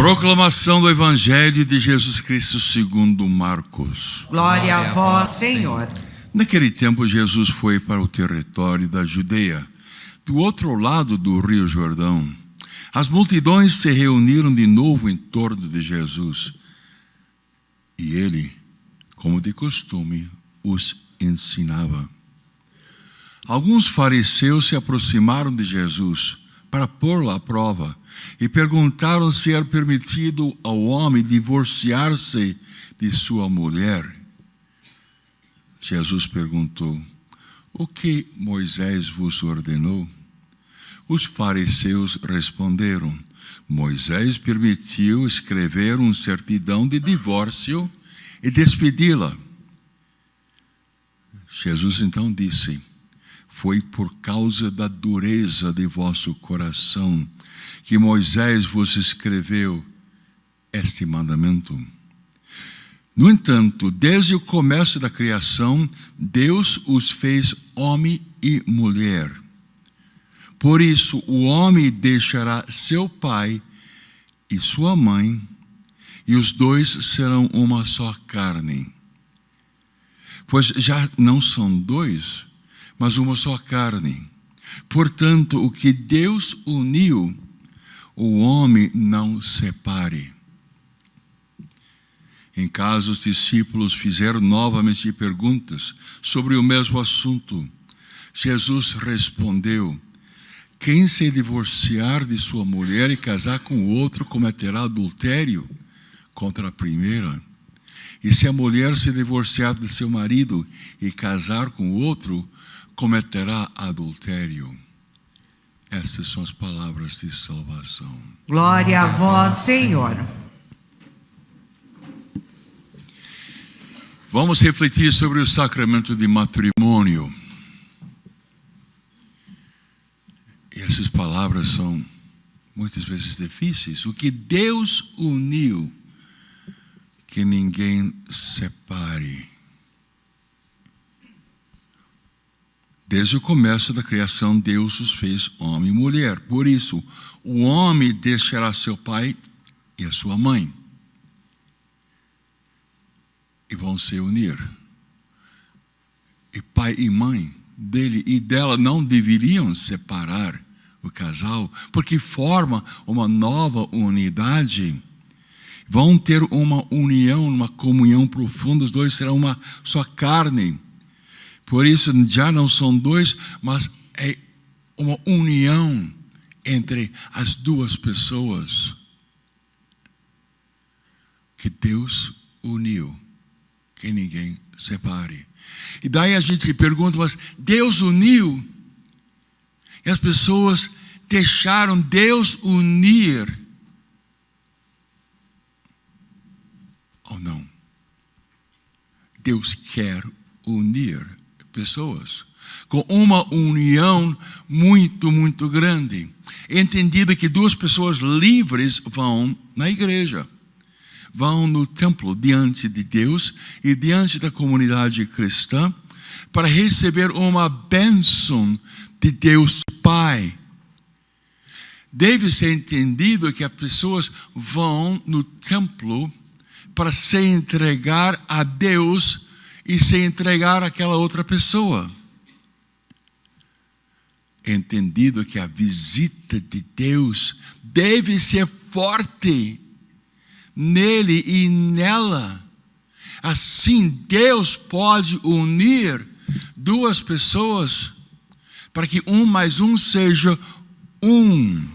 Proclamação do Evangelho de Jesus Cristo segundo Marcos. Glória a vós, Senhor. Naquele tempo, Jesus foi para o território da Judeia, do outro lado do Rio Jordão. As multidões se reuniram de novo em torno de Jesus. E ele, como de costume, os ensinava. Alguns fariseus se aproximaram de Jesus para pô-lo à prova e perguntaram se era permitido ao homem divorciar-se de sua mulher. Jesus perguntou: o que Moisés vos ordenou? Os fariseus responderam: Moisés permitiu escrever uma certidão de divórcio e despedi-la. Jesus então disse: foi por causa da dureza de vosso coração que Moisés vos escreveu este mandamento. No entanto, desde o começo da criação, Deus os fez homem e mulher. Por isso, o homem deixará seu pai e sua mãe, e os dois serão uma só carne. Pois já não são dois, mas uma só carne. Portanto, o que Deus uniu, o homem não separe. Em casa, os discípulos fizeram novamente perguntas sobre o mesmo assunto. Jesus respondeu: quem se divorciar de sua mulher e casar com outro cometerá adultério contra a primeira. E se a mulher se divorciar de seu marido e casar com outro, cometerá adultério. Estas são as palavras de salvação. Glória a vós, Senhor. Vamos refletir sobre o sacramento de matrimônio. E essas palavras são muitas vezes difíceis. O que Deus uniu, que ninguém separe. Desde o começo da criação, Deus os fez homem e mulher. Por isso, o homem deixará seu pai e a sua mãe, e vão se unir. E pai e mãe dele e dela não deveriam separar o casal, porque forma uma nova unidade. Vão ter uma união, uma comunhão profunda, os dois serão uma só carne. Por isso já não são dois, mas é uma união entre as duas pessoas que Deus uniu, que ninguém separe. E daí a gente pergunta, mas Deus uniu? E as pessoas deixaram Deus unir ou não? Deus quer unir pessoas com uma união muito, muito grande. Entendido que duas pessoas livres vão na igreja, vão no templo diante de Deus e diante da comunidade cristã para receber uma bênção de Deus Pai. Deve ser entendido que as pessoas vão no templo para se entregar a Deus e se entregar àquela outra pessoa. Entendido que a visita de Deus deve ser forte nele e nela. Assim, Deus pode unir duas pessoas para que 1 mais 1 seja 1.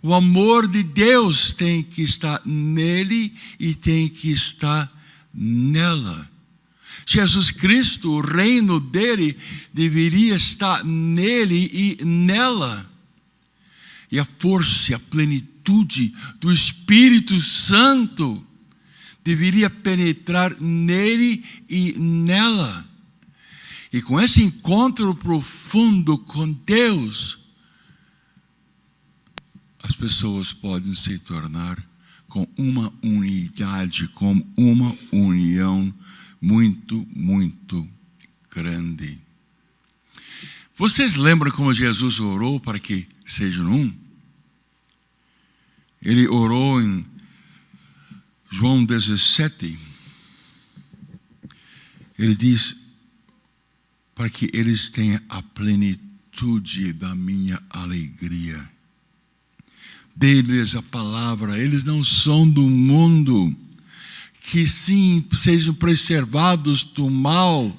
O amor de Deus tem que estar nele e tem que estar nela. Jesus Cristo, o reino dele, deveria estar nele e nela. E a força, a plenitude do Espírito Santo deveria penetrar nele e nela. E com esse encontro profundo com Deus, as pessoas podem se tornar com uma unidade, com uma união muito, muito grande. Vocês lembram como Jesus orou para que sejam um? Ele orou em João 17. Ele diz, para que eles tenham a plenitude da minha alegria. Dê-lhes a palavra, eles não são do mundo, que sim, sejam preservados do mal.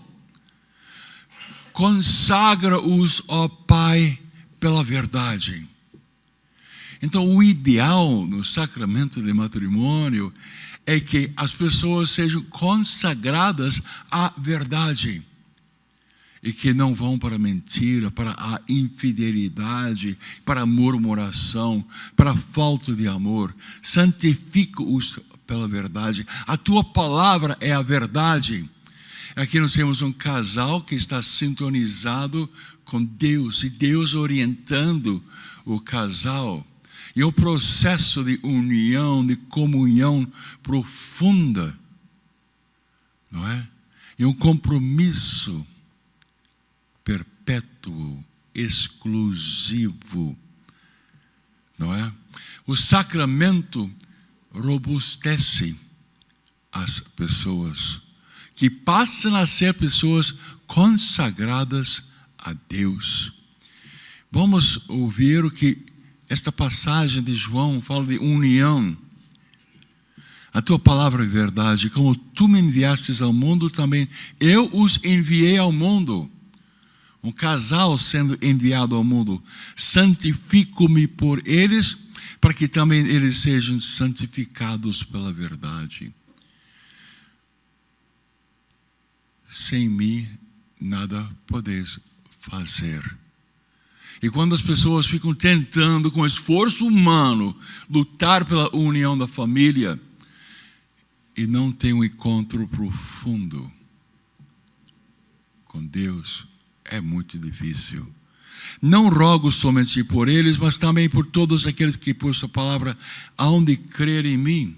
Consagra-os, ó Pai, pela verdade. Então, o ideal no sacramento de matrimônio é que as pessoas sejam consagradas à verdade e que não vão para a mentira, para a infidelidade, para a murmuração, para a falta de amor. Santifica-os pela verdade. A tua palavra é a verdade. Aqui nós temos um casal que está sintonizado com Deus, e Deus orientando o casal. E o processo de união, de comunhão profunda, não é? E um compromisso perpétuo, exclusivo, não é? O sacramento robustece as pessoas, que passam a ser pessoas consagradas a Deus. Vamos ouvir o que esta passagem de João fala de união. A tua palavra é verdade, como tu me enviastes ao mundo, também eu os enviei ao mundo. Um casal sendo enviado ao mundo. Santifico-me por eles, para que também eles sejam santificados pela verdade. Sem mim, nada podeis fazer. E quando as pessoas ficam tentando, com esforço humano, lutar pela união da família, e não tem um encontro profundo com Deus, é muito difícil. Não rogo somente por eles, mas também por todos aqueles que por sua palavra hão de crer em mim.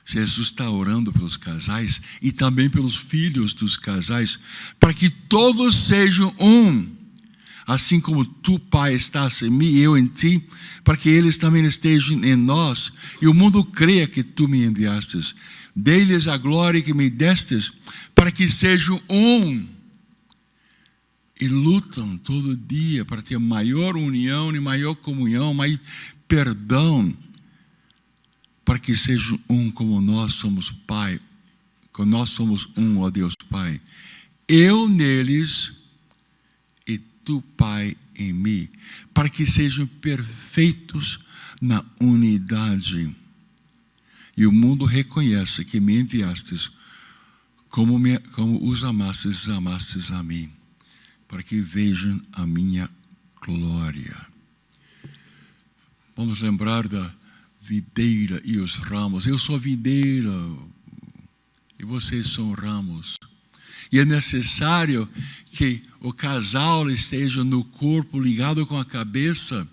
Jesus está orando pelos casais e também pelos filhos dos casais, para que todos sejam um, assim como tu, Pai, estás em mim e eu em ti, para que eles também estejam em nós, e o mundo creia que tu me enviastes. Dê-lhes a glória que me destes, para que sejam um. E lutam todo dia para ter maior união e maior comunhão, mais perdão, para que sejam um como nós somos Pai, como nós somos um, ó Deus Pai. Eu neles e tu, Pai, em mim, para que sejam perfeitos na unidade. E o mundo reconhece que me enviastes, como os amastes a mim, para que vejam a minha glória. Vamos lembrar da videira e os ramos. Eu sou a videira e vocês são ramos. E é necessário que o casal esteja no corpo ligado com a cabeça.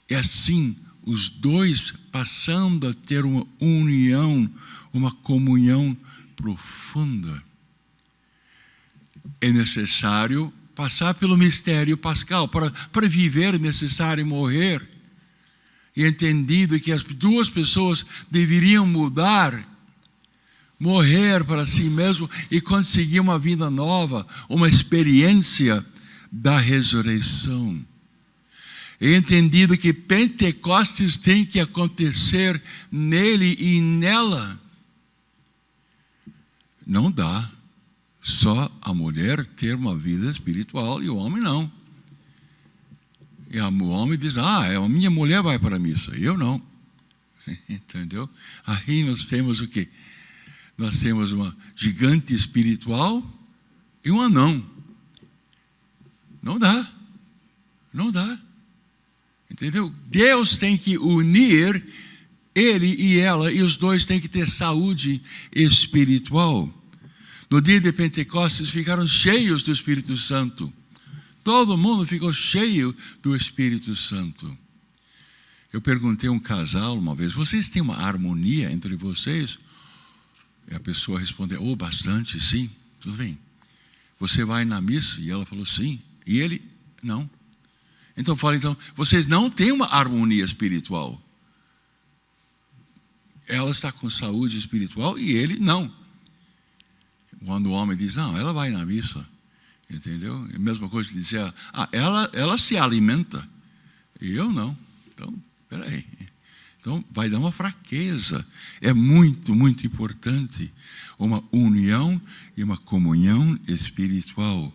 E assim, os dois passando a ter uma união, uma comunhão profunda. É necessário passar pelo mistério pascal. Para viver é necessário morrer. E entendido que as duas pessoas deveriam mudar, morrer para si mesmo e conseguir uma vida nova, uma experiência da ressurreição. É entendido que Pentecostes tem que acontecer nele e nela. Não dá só a mulher ter uma vida espiritual e o homem não. E o homem diz, a minha mulher vai para a missa, eu não. Entendeu? Aí nós temos o quê? Nós temos uma gigante espiritual e um anão. Não dá. Não dá. Entendeu? Deus tem que unir ele e ela, e os dois têm que ter saúde espiritual. No dia de Pentecostes ficaram cheios do Espírito Santo. Todo mundo ficou cheio do Espírito Santo. Eu perguntei a um casal uma vez, vocês têm uma harmonia entre vocês? E a pessoa respondeu, bastante, sim, tudo bem. Você vai na missa? E ela falou, sim. E ele, não. Então eu falei, vocês não têm uma harmonia espiritual. ela está com saúde espiritual e ele não. Quando o homem diz, não, ela vai na missa, entendeu? É a mesma coisa que dizer, ela se alimenta e eu não. Então, peraí. Então, vai dar uma fraqueza. É muito, muito importante uma união e uma comunhão espiritual.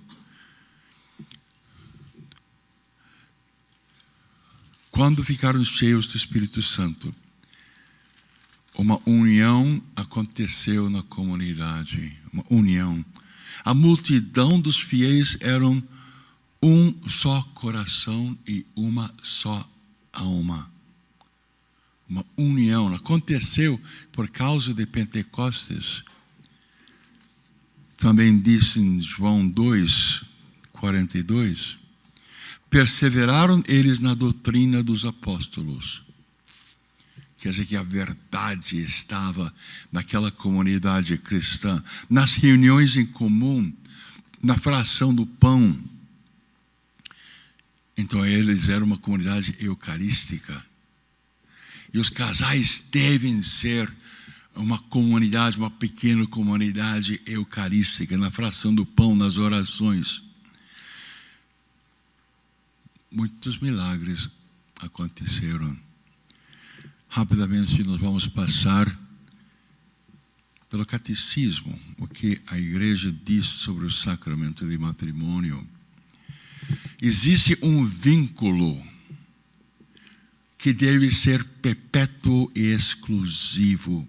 Quando ficaram cheios do Espírito Santo, uma união aconteceu na comunidade. Uma união. A multidão dos fiéis eram um só coração e uma só alma. Uma união. Aconteceu por causa de Pentecostes. Também diz em João 2, 42, perseveraram eles na doutrina dos apóstolos. Quer dizer que a verdade estava naquela comunidade cristã, nas reuniões em comum, na fração do pão. Então eles eram uma comunidade eucarística. E os casais devem ser uma comunidade, uma pequena comunidade eucarística, na fração do pão, nas orações. Muitos milagres aconteceram. Rapidamente nós vamos passar pelo catecismo, o que a igreja diz sobre o sacramento de matrimônio. Existe um vínculo que deve ser perpétuo e exclusivo.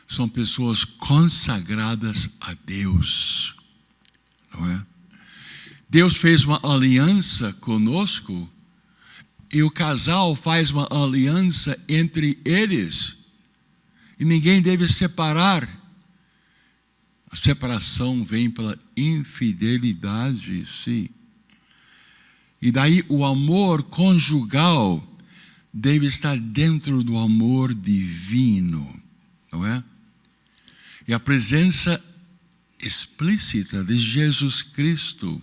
São pessoas consagradas a Deus, não é? Deus fez uma aliança conosco e o casal faz uma aliança entre eles. E ninguém deve separar. A separação vem pela infidelidade, sim. E daí o amor conjugal deve estar dentro do amor divino, não é? E a presença explícita de Jesus Cristo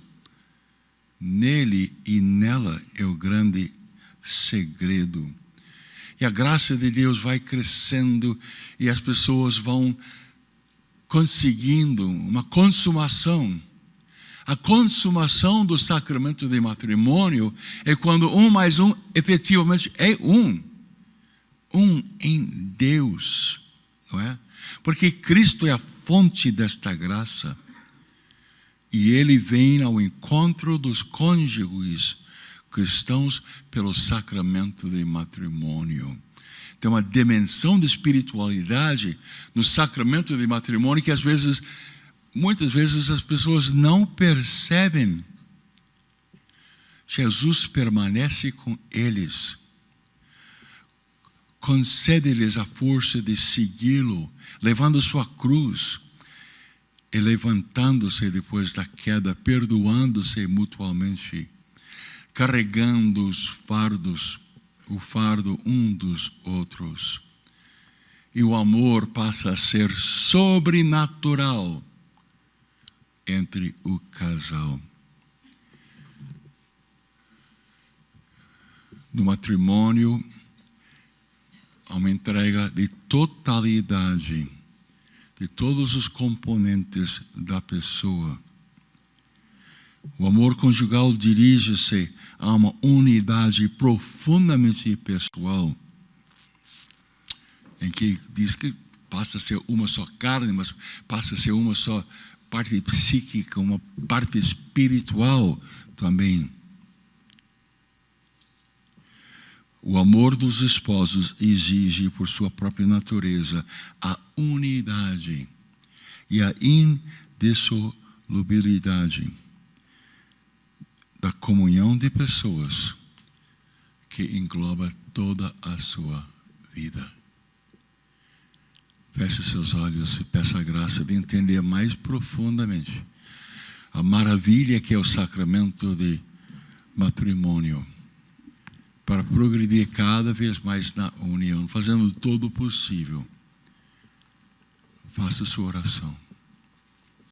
nele e nela é o grande segredo. E a graça de Deus vai crescendo e as pessoas vão conseguindo uma consumação. A consumação do sacramento de matrimônio é quando 1 mais 1 efetivamente é um. Um em Deus, não é? Porque Cristo é a fonte desta graça. E Ele vem ao encontro dos cônjuges cristãos pelo sacramento de matrimônio. Tem uma dimensão de espiritualidade no sacramento de matrimônio que muitas vezes as pessoas não percebem. Jesus permanece com eles. Concede-lhes a força de segui-lo, levando sua cruz e levantando-se depois da queda, perdoando-se mutuamente, carregando os fardos, o fardo um dos outros. E o amor passa a ser sobrenatural entre o casal. No matrimônio, há uma entrega de totalidade de todos os componentes da pessoa. O amor conjugal dirige-se a uma unidade profundamente pessoal, em que diz que passa a ser uma só carne, mas passa a ser uma só parte psíquica, uma parte espiritual também. O amor dos esposos exige, por sua própria natureza, a unidade e a indissolubilidade da comunhão de pessoas que engloba toda a sua vida. Feche seus olhos e peça a graça de entender mais profundamente a maravilha que é o sacramento de matrimônio, para progredir cada vez mais na união, fazendo todo o possível. Faça sua oração.